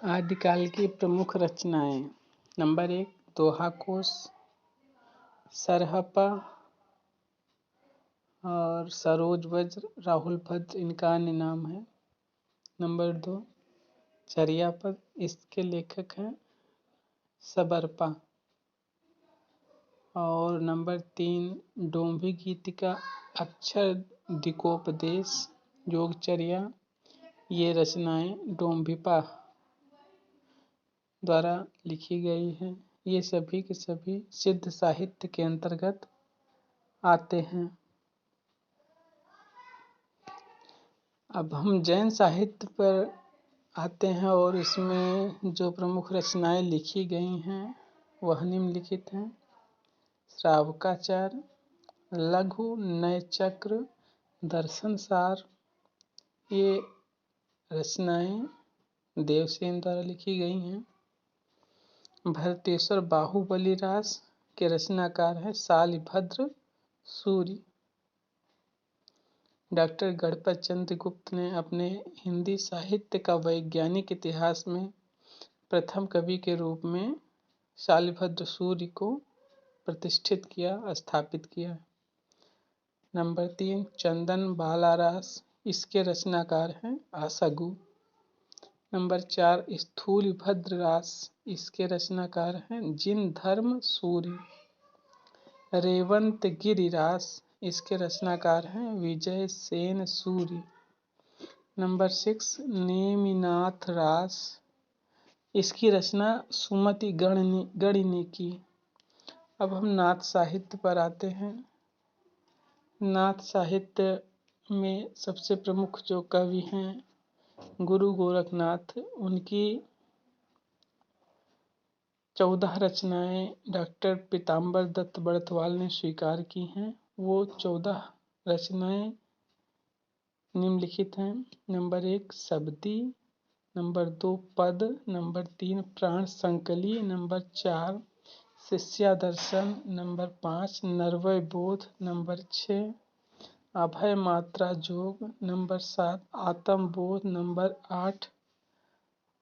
आदिकाल की प्रमुख रचनाएं। नंबर 1 दोहा कोश, सरहपा और सरोज वज्र, राहुल भद्र इनका अन्य नाम है। नंबर 2 चर्यापद, इसके लेखक हैं सबरपा। और नंबर 3 डोंभी गीतिका, अक्षर दिकोपदेश, योगचर्या, ये रचनाएं डोंभिपा द्वारा लिखी गई हैं। ये सभी के सभी सिद्ध साहित्य के अंतर्गत आते हैं। अब हम जैन साहित्य पर आते हैं और इसमें जो प्रमुख रचनाएं लिखी गई हैं वह निम्नलिखित हैं। श्रावकाचार, लघु नयचक्र, दर्शन सार, ये रचनाएं देवसेन द्वारा लिखी गई हैं। भरतेश्वर बाहुबली रास के रचनाकार हैं शालिभद्र सूरि। डॉक्टर गणपत चंद्र गुप्त ने अपने हिंदी साहित्य का वैज्ञानिक इतिहास में प्रथम कवि के रूप में शालिभद्र सूरि को प्रतिष्ठित किया, स्थापित किया। नंबर 3 चंदन बालारास, इसके रचनाकार हैं आसागु। नंबर 4 स्थूलभद्र रास, इसके रचनाकार हैं जिन धर्म सूरि। रेवंत गिरिरास, इसके रचनाकार हैं विजय सेन सूरि। नंबर 6 नेमिनाथ रास, इसकी रचना सुमति गणि ने की। अब हम नाथ साहित्य पर आते हैं। नाथ साहित्य में सबसे प्रमुख जो कवि हैं गुरु गोरखनाथ, उनकी 14 रचनाएं डॉक्टर पीताम्बर दत्त बड़थवाल ने स्वीकार की हैं। वो 14 रचनाएं निम्नलिखित हैं। नंबर 1 शब्दी, नंबर 2 पद, नंबर 3 प्राण संकली, नंबर 4 शिष्यादर्शन, नंबर 5 नरवय बोध, नंबर 6 अभय मात्रा जोग, नंबर 7 आत्म बोध, नंबर 8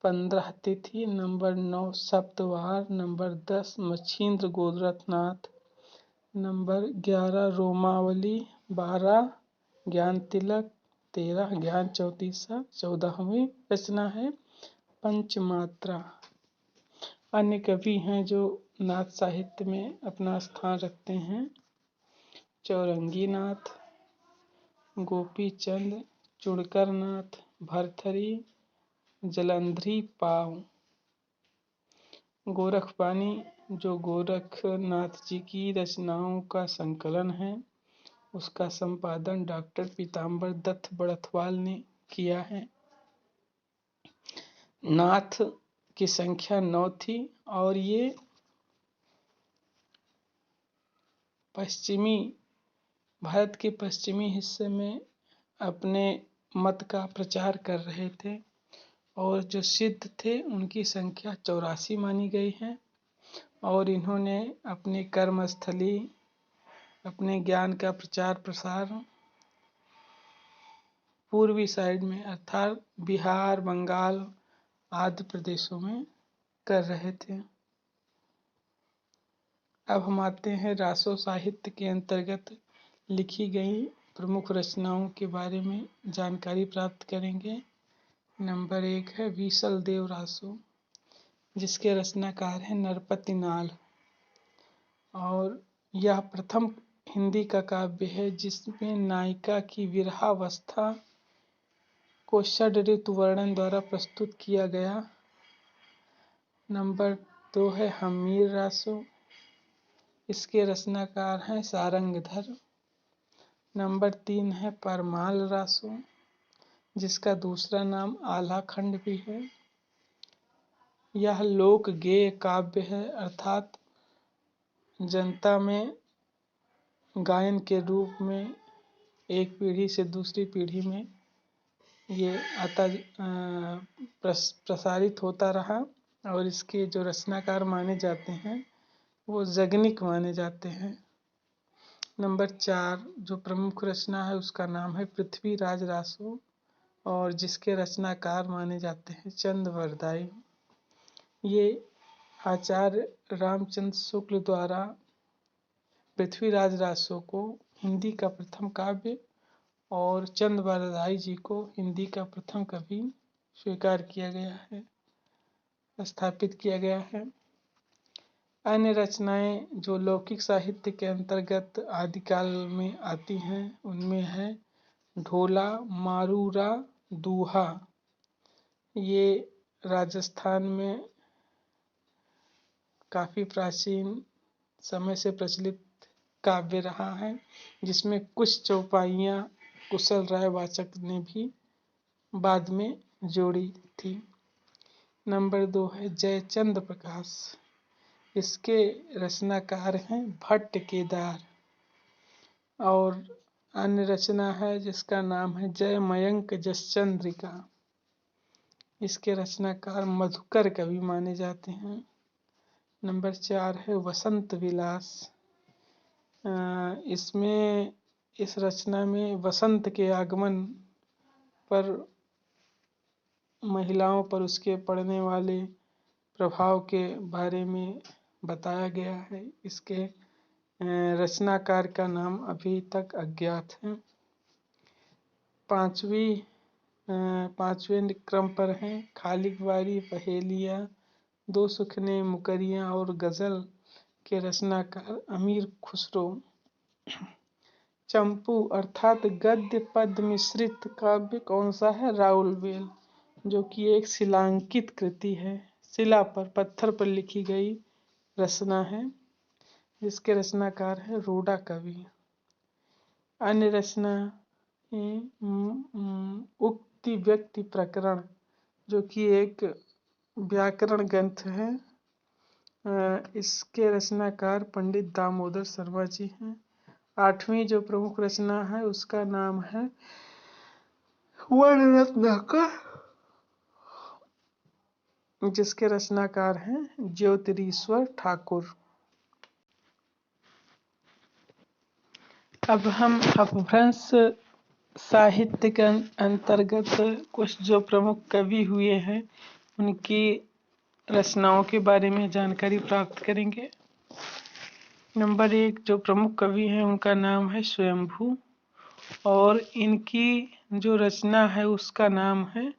15 तिथि, नंबर 9 सप्तवार, नंबर 10 मच्छिंद्र गोरखनाथ, नंबर 11 रोमावली, 12 ज्ञान तिलक, 13 ज्ञान चौतीसा, 14वीं रचना है पंचमात्रा। अन्य कवि हैं जो नाथ साहित्य में अपना स्थान रखते हैं चौरंगी नाथ, गोपीचंद, चुड़कर नाथ, भरथरी, जलंधरी पाव। गोरखबानी जो गोरखनाथ जी की रचनाओं का संकलन है, उसका संपादन डॉक्टर पीताम्बर दत्त बड़थवाल ने किया है। नाथ की संख्या 9 थी और ये भारत के पश्चिमी हिस्से में अपने मत का प्रचार कर रहे थे और जो सिद्ध थे उनकी संख्या 84 मानी गई है। और इन्होंने अपनी कर्मस्थली, अपने ज्ञान का प्रचार प्रसार पूर्वी साइड में अर्थात बिहार, बंगाल आदि प्रदेशों में कर रहे थे। अब हम आते हैं रासो साहित्य के अंतर्गत लिखी गई प्रमुख रचनाओं के बारे में जानकारी प्राप्त करेंगे। नंबर 1 है विसल देव रासो, जिसके रचनाकार हैं नरपति नाल। और यह प्रथम हिंदी का काव्य है जिसमें नायिका की विरहावस्था को षड ऋतु वर्णन द्वारा प्रस्तुत किया गया। नंबर 2 है हमीर रासो, इसके रचनाकार हैं सारंगधर। नंबर 3 है परमाल रासो, जिसका दूसरा नाम आल्हाखंड भी है। यह लोक गेय काव्य है, अर्थात जनता में गायन के रूप में एक पीढ़ी से दूसरी पीढ़ी में ये प्रसारित होता रहा। और इसके जो रचनाकार माने जाते हैं वो जगनिक माने जाते हैं। नंबर 4 जो प्रमुख रचना है उसका नाम है पृथ्वीराज रासो और जिसके रचनाकार माने जाते हैं चंद वरदाई। ये आचार्य रामचंद्र शुक्ल द्वारा पृथ्वीराज रासो को हिंदी का प्रथम काव्य और चंद बरदाई जी को हिंदी का प्रथम कवि स्वीकार किया गया है, स्थापित किया गया है। अन्य रचनाएं जो लौकिक साहित्य के अंतर्गत आदिकाल में आती हैं उनमें है ढोला, मारूरा, दूहा। ये राजस्थान में काफ़ी प्राचीन समय से प्रचलित काव्य रहा है, जिसमें कुछ चौपाइयाँ कुशल राय वाचक ने भी बाद में जोड़ी थी। नंबर 2 है जयचंद प्रकाश। इसके रचनाकार हैं भट्ट केदार। और अन्य रचना है जिसका नाम है जय मयंक जसचंद्रिका। इसके रचनाकार मधुकर कवि माने जाते हैं। नंबर 4 है वसंत विलास। इसमें इस रचना में वसंत के आगमन पर महिलाओं पर उसके पड़ने वाले प्रभाव के बारे में बताया गया है। इसके रचनाकार का नाम अभी तक अज्ञात है। पांचवें क्रम पर हैं खालिक वारी, पहेलियाँ, दो सुखने, मुकरियाँ और गज़ल के रचनाकार अमीर खुसरो। चंपू अर्थात गद्य पद मिश्रित काव्य कौन सा है? राउलवेल, जो कि एक शिलांकित कृति है, शिला पर पत्थर पर लिखी गई रचना है, जिसके रचनाकार है रूडा कवि। अन्य रचना उक्ति व्यक्ति प्रकरण, जो कि एक व्याकरण ग्रंथ है। इसके रचनाकार पंडित दामोदर शर्मा जी हैं। 8वीं जो प्रमुख रचना है उसका नाम है वर्णरत्नाकर, जिसके रचनाकार हैं ज्योतिरीश्वर ठाकुर। अब हम अपभ्रंश साहित्य के अंतर्गत कुछ जो प्रमुख कवि हुए हैं उनकी रचनाओं के बारे में जानकारी प्राप्त करेंगे। नंबर 1 जो प्रमुख कवि हैं उनका नाम है स्वयंभू, और इनकी जो रचना है उसका नाम है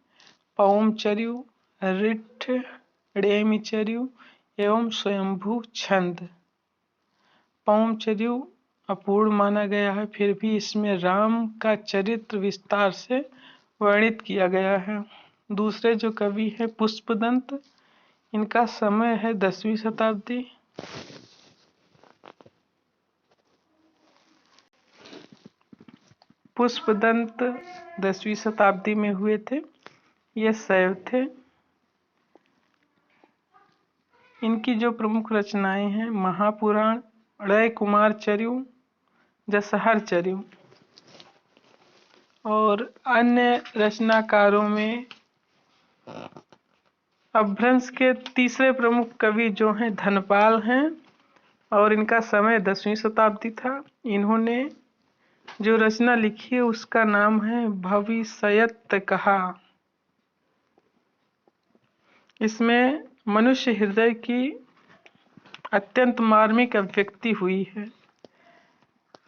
पौमचर्यु, रिट्ठ, रेमिचर्यु एवं स्वयंभू छंद। पौमचर्यु अपूर्ण माना गया है, फिर भी इसमें राम का चरित्र विस्तार से वर्णित किया गया है। दूसरे जो कवि है पुष्पदंत, इनका समय है 10वीं शताब्दी। पुष्पदंत 10वीं शताब्दी में हुए थे, ये शैव थे। इनकी जो प्रमुख रचनाएं हैं महापुराण, ड़य कुमार चर्यु, जसहर चर्यु। और अन्य रचनाकारों में अपभ्रंश के तीसरे प्रमुख कवि जो हैं धनपाल हैं, और इनका समय 10वीं शताब्दी था। इन्होंने जो रचना लिखी है उसका नाम है भविष्यत कहा। इसमें मनुष्य हृदय की अत्यंत मार्मिक अभिव्यक्ति हुई है।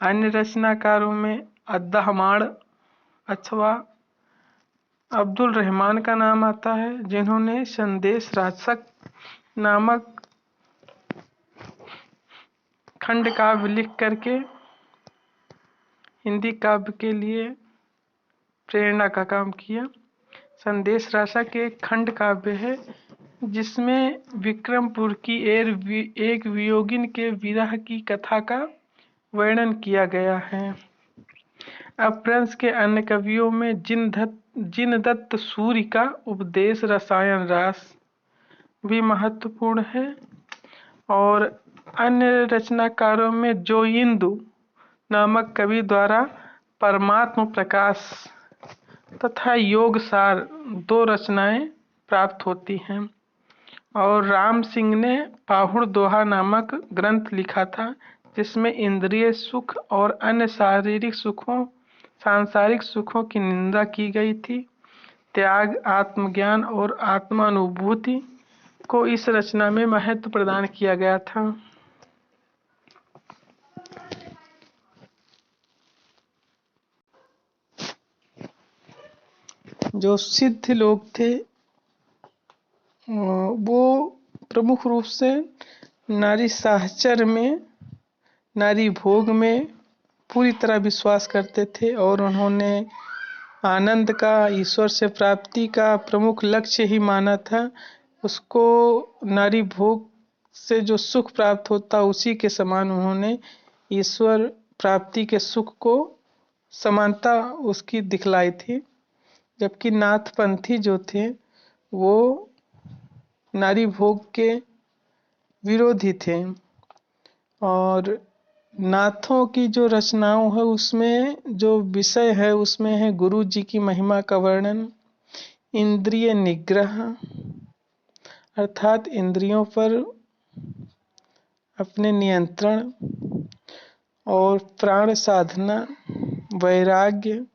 अन्य रचनाकारों में अद्दहमाण अथवा अब्दुल रहमान का नाम आता है, जिन्होंने संदेश राजसक नामक खंड काव्य लिख करके हिंदी काव्य के लिए प्रेरणा का काम किया। संदेश राजसक एक खंड काव्य है जिसमें विक्रमपुर की एक वियोगिन के विरह की कथा का वर्णन किया गया है। अपभ्रंश के अन्य कवियों में जिनदत्त सूर्य का उपदेश रसायन रास भी महत्वपूर्ण है। और अन्य रचनाकारों में जोइंदु नामक कवि द्वारा परमात्म प्रकाश तथा योग सार 2 रचनाएं प्राप्त होती हैं। और राम सिंह ने पाहुड़ दोहा नामक ग्रंथ लिखा था, जिसमें इंद्रिय सुख और अन्य सांसारिक सुखों की निंदा की गई थी। त्याग, आत्मज्ञान और आत्मानुभूति को इस रचना में महत्व प्रदान किया गया था? जो सिद्ध लोग थे वो प्रमुख रूप से नारी साहचर्य में, नारी भोग में पूरी तरह विश्वास करते थे और उन्होंने आनंद का, ईश्वर से प्राप्ति का प्रमुख लक्ष्य ही माना था। उसको नारी भोग से जो सुख प्राप्त होता उसी के समान उन्होंने ईश्वर प्राप्ति के सुख को समानता उसकी दिखलाई थी। जबकि नाथपंथी जो थे वो नारी भोग के विरोधी थे और नाथों की जो रचनाओं है उसमें जो विषय है उसमें है गुरु जी की महिमा का वर्णन, इंद्रिय निग्रह अर्थात इंद्रियों पर अपने नियंत्रण और प्राण साधना, वैराग्य,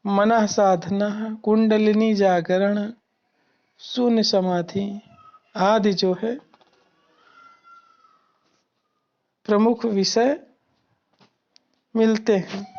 मनः साधना, कुंडलिनी जागरण, शून्य समाधि आदि जो है प्रमुख विषय मिलते हैं।